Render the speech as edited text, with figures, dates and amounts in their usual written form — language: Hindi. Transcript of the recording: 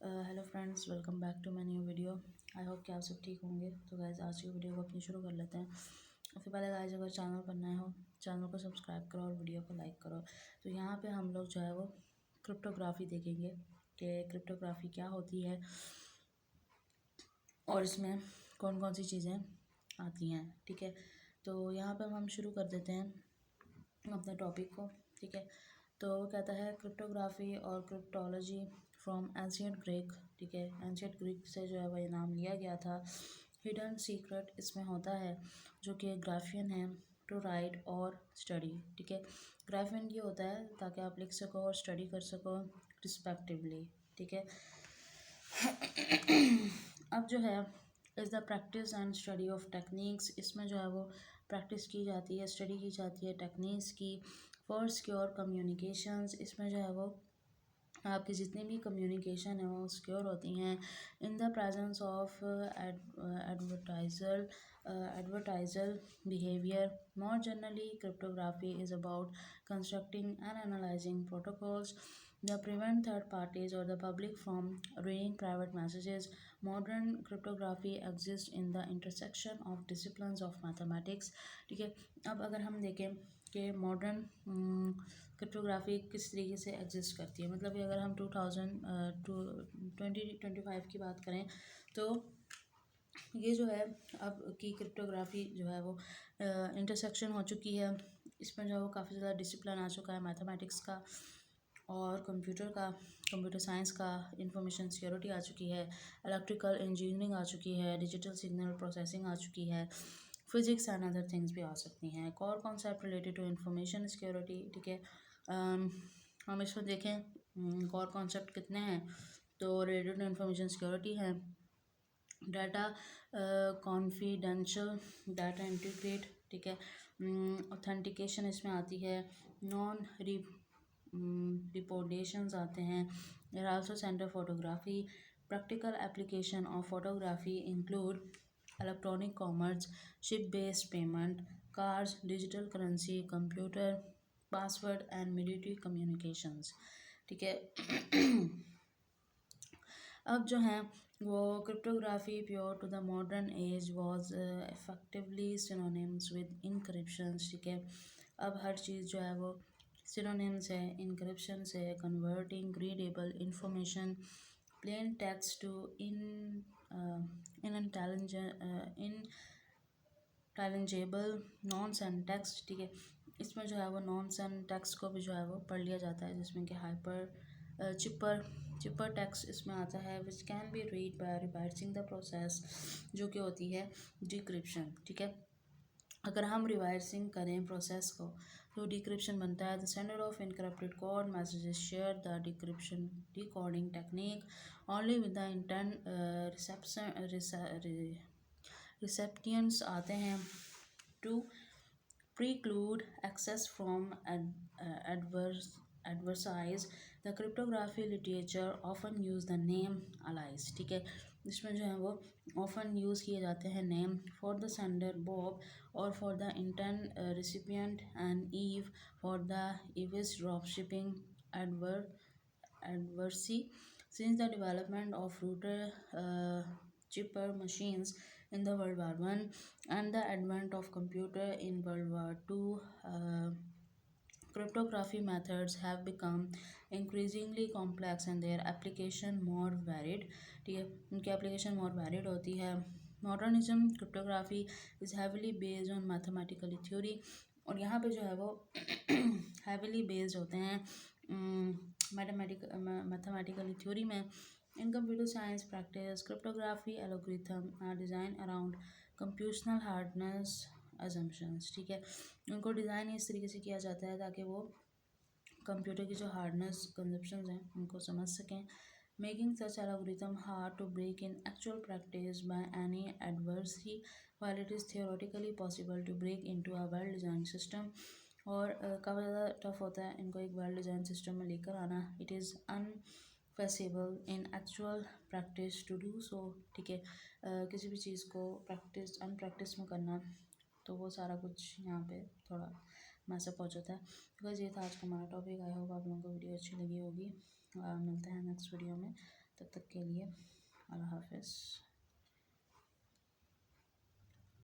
Hello friends, welcome back to my new video. I hope कि आप सब ठीक होंगे। तो गाइस, आज की वीडियो को अपनी शुरू कर लेते हैं। उससे पहले गाइस, अगर चैनल पर नए हो, चैनल को सब्सक्राइब करो और वीडियो को लाइक करो। तो यहाँ पे हम लोग जो है वो क्रिप्टोग्राफी देखेंगे कि क्रिप्टोग्राफी क्या होती है और इसमें कौन कौन सी चीज़ें आती हैं। ठीक है, तो यहाँ पर हम शुरू कर देते हैं अपने टॉपिक को। ठीक है, तो वो कहता है क्रिप्टोग्राफी और क्रिप्टोलॉजी फ्रॉम एंशियंट ग्रीक। ठीक है, एंशियंट ग्रीक से जो है वह नाम लिया गया था। हिडन सीक्रेट इसमें होता है जो कि ग्राफियन है टू राइट और स्टडी। ठीक है, ग्राफियन ये होता है ताकि आप लिख सको और स्टडी कर सको रिस्पेक्टिवली। ठीक है, अब जो है is the practice and study of techniques. इसमें जो है वो प्रैक्टिस की जाती है, स्टडी की जाती है टेक्निक्स की फॉर सिक्योर कम्युनिकेशंस। इसमें जो है वो आपकी जितनी भी कम्युनिकेशन है वो सिक्योर होती हैं in the presence of advertisal behavior. More generally, cryptography is about constructing and analyzing protocols that prevent third parties or the public from reading private messages. Modern cryptography exists in the intersection of disciplines of mathematics. ठीक है, अब अगर हम देखें कि मॉडर्न क्रिप्टोग्राफी किस तरीके से एग्जिस्ट करती है, मतलब कि अगर हम 2025 की बात करें तो ये जो है अब की क्रिप्टोग्राफी जो है वो इंटरसेक्शन हो चुकी है। इसमें जो है वो काफ़ी ज़्यादा डिसिप्लिन आ चुका है मैथमेटिक्स का और कंप्यूटर साइंस का, इंफॉर्मेशन सिक्योरिटी आ चुकी है, इलेक्ट्रिकल इंजीनियरिंग आ चुकी है, डिजिटल सिग्नल प्रोसेसिंग आ चुकी है, फिजिक्स एंड अदर थिंग्स भी आ सकती हैं। Core concept related to information security. ठीक है, हम इसमें देखें कोर कॉन्सेप्ट कितने हैं तो रिलेटेड टू इंफॉर्मेशन सिक्योरिटी है, डाटा कॉन्फिडेंशियल, डाटा इंटीग्रेट। ठीक है, ऑथेंटिकेशन इसमें आती है, नॉन रिपोर्टेशंस आते हैं। There also central cryptography. Practical application of cryptography include electronic commerce, chip based payment, cards, digital currency, computer password and military communications. ठीक है, अब जो है वो cryptography prior to the modern age was effectively synonymous with encryptions. ठीक है, अब हर चीज़ जो है वो सिनोनिम्स है इनक्रिप्शन से, converting readable information plain text to intelligible nonsense text. ठीक है, इसमें जो है वो नॉन सेंस टेक्स्ट को भी जो है वो पढ़ लिया जाता है, जिसमें कि चिपर टेक्स्ट इसमें आता है which can be read by revising the process, जो कि होती है डिक्रिप्शन। ठीक है, अगर हम रिवाइजिंग करें प्रोसेस को तो डिक्रिप्शन बनता है the sender of encrypted code messages share the decryption decoding technique only with the intended recipients आते हैं to preclude access from adversaries. The cryptography literature often use the name allies. ठीक है, इसमें जो है वो often use किए जाते हैं name for the sender Bob और for the intent recipient and Eve for the Eve's dropshipping adversary. Since the development of router chipper machines in the World War One and the advent of computer in World War Two, cryptography methods have become increasingly complex and their application more varied. ठीक है, उनकी application more varied होती है। Modernism cryptography is heavily based on mathematical theory और यहाँ पे जो है वो heavily based होते हैं mathematical theory में। In computer science practice, cryptography algorithm are designed around computational hardness assumptions. ठीक है, उनको डिज़ाइन इस तरीके से किया जाता है ताकि वो कंप्यूटर की जो हार्डनेस कंजप्शंस हैं उनको समझ सकें, making such algorithm hard to break in actual practice by any adversary while it is theoretically possible to break into a well design system. और काफ़ी ज़्यादा टफ होता है इनको एक वेल डिज़ाइन सिस्टम में लेकर आना। It is unfeasible in actual practice to do so. ठीक है, किसी भी चीज़ को अनप्रैक्टिस में करना तो वो सारा कुछ यहाँ पे थोड़ा मैसअप हो जाता है। बिकॉज ये था आज का हमारा टॉपिक। आई होप आप लोगों को वीडियो अच्छी लगी होगी। मिलते हैं नेक्स्ट वीडियो में। तब तक के लिए अल्लाह हाफिज़।